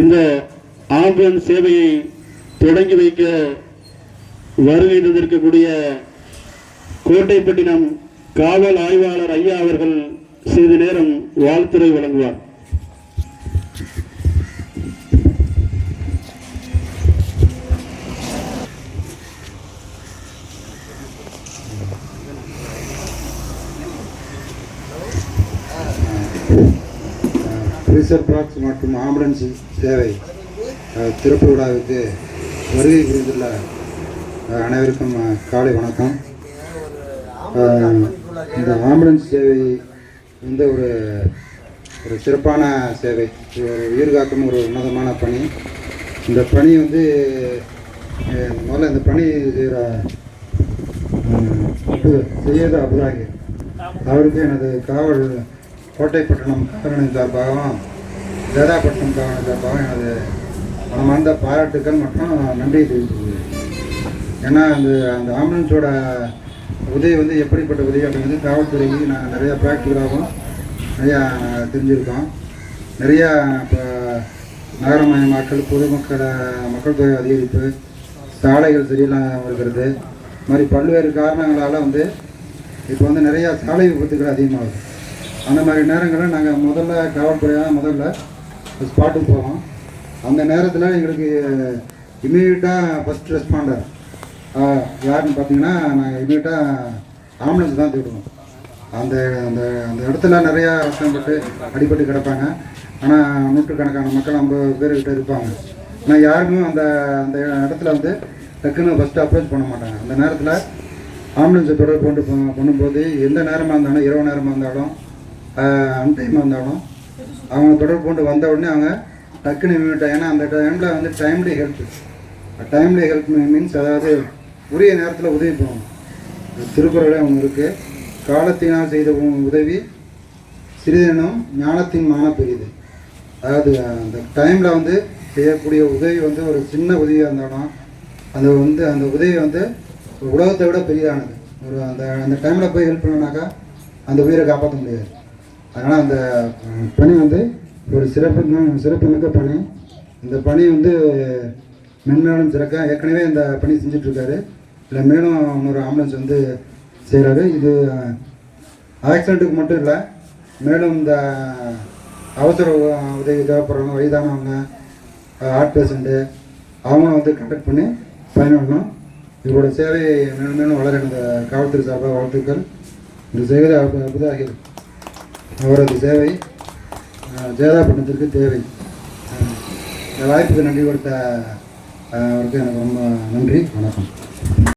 இந்த ஆம்புலன்ஸ் சேவையை தொடங்கி வைக்க வருகை தந்திருக்கக்கூடிய கோட்டைப்பட்டினம் காவல் ஆய்வாளர் ஐயா அவர்கள் சிறிது நேரம் வாழ்த்துரை வழங்குவார். ரீசர் பாக்ஸ் மற்றும் ஆம்புலன்ஸ் சேவை திறப்பு விழாவுக்கு வருகை புரிந்துள்ள அனைவருக்கும் காலை வணக்கம். இந்த ஆம்புலன்ஸ் சேவை வந்து ஒரு சிறப்பான சேவை, உயிர் காக்கும் ஒரு உன்னதமான பணி. இந்த பணி வந்து முதல்ல இந்த பணி செய்கிற செய்யது அபுதாகி அவருக்கு எனது காவல் கோட்டைப்பட்டினம் காவலனின் சார்பாகவும் ஜேதாப்பட்டினம் காவலனின் சார்பாகவும் எனது மனமார்ந்த பாராட்டுக்கள் மற்றும் நன்றியை தெரிவித்துள்ளது. ஏன்னா அந்த ஆம்புலன்ஸோட உதவி வந்து எப்படிப்பட்ட உதவி அப்படிங்கிறது காவல்துறைக்கு நாங்கள் நிறையா ப்ராக்டிக்கலாகவும் நிறையா தெரிஞ்சுருக்கோம். நிறையா இப்போ நகரமயமாக்கல், மக்கள் தொகை அதிகரிப்பு, சாலைகள் சரியில்லாமல் இருக்கிறது, இது மாதிரி பல்வேறு காரணங்களால் வந்து இப்போ வந்து நிறையா சாலை விபத்துகள் அதிகமாகுது. அந்த மாதிரி நேரங்களில் நாங்கள் முதல்ல ஸ்பாட்டுக்கு போவோம். அந்த நேரத்தில் எங்களுக்கு இமீடியட்டாக ஃபஸ்ட் ரெஸ்பாண்டர் யாருன்னு பார்த்தீங்கன்னா நாங்கள் இமீடியட்டாக ஆம்புலன்ஸ் தான் தேடுவோம். அந்த அந்த அந்த இடத்துல நிறையா கஷ்டப்பட்டு அடிபட்டு கிடப்பாங்க. ஆனால் நூற்றுக்கணக்கான மக்கள் 50 பேர்கிட்ட இருப்பாங்க. ஆனால் யாருமே அந்த அந்த இடத்துல வந்து டக்குன்னு ஃபஸ்ட்டு அப்ரோச் பண்ண மாட்டாங்க. அந்த நேரத்தில் ஆம்புலன்ஸை தொடர்பு பண்ணும்போது எந்த நேரமாக இருந்தாலும், இரவு நேரமாக இருந்தாலும், அன்டைமாக இருந்தாலும் அவங்க தொடர்பு கொண்டு வந்த உடனே அவங்க டக்குன்னு இமீடியட்டாக, ஏன்னா அந்த டைமில் வந்து டைம்லி ஹெல்ப் மீன்ஸ் அதாவது உரிய நேரத்தில் உதவி பண்ணணும். திருக்குறளே ஒன்று இருக்குது, காலத்தினால் செய்த உதவி சிறிதெனும் ஞானத்தின் மான பெரியது. அதாவது அந்த டைமில் வந்து செய்யக்கூடிய உதவி வந்து ஒரு சின்ன உதவியாக இருந்தாலும் அந்த உதவி வந்து உலகத்தை விட பெரிதானது. அந்த டைமில் போய் ஹெல்ப் பண்ணனாக்கா அந்த உயிரை காப்பாற்ற முடியாது. அதனால் அந்த பணி வந்து ஒரு சிறப்புமிக்க பணி. இந்த பணி வந்து மென்மேலும் சிறக்க ஏற்கனவே இந்த பணி செஞ்சிட்ருக்காரு. இல்லை மேலும் இன்னொரு ஆம்புலன்ஸ் வந்து செய்கிறாரு. இது ஆக்சிடெண்ட்டுக்கு மட்டும் இல்லை, மேலும் இந்த அவசர உதவி தேவைப்படுறவங்க, வயதானவங்க, ஹார்ட் பேஷண்ட்டு, அவங்களும் வந்து கான்டாக்ட் பண்ணி பயன்படணும். இவரோட சேவை மேலும் மேலும் வளர இந்த காவல்துறை சார்பாக வாழ்த்துக்கள். இந்த சேவை அபுதாகி அவரது சேவை ஜேதாப்பட்டினத்திற்கு தேவை. இந்த வாய்ப்புக்கு நன்றி கொடுத்த அவருக்கு எனக்கு ரொம்ப நன்றி. வணக்கம்.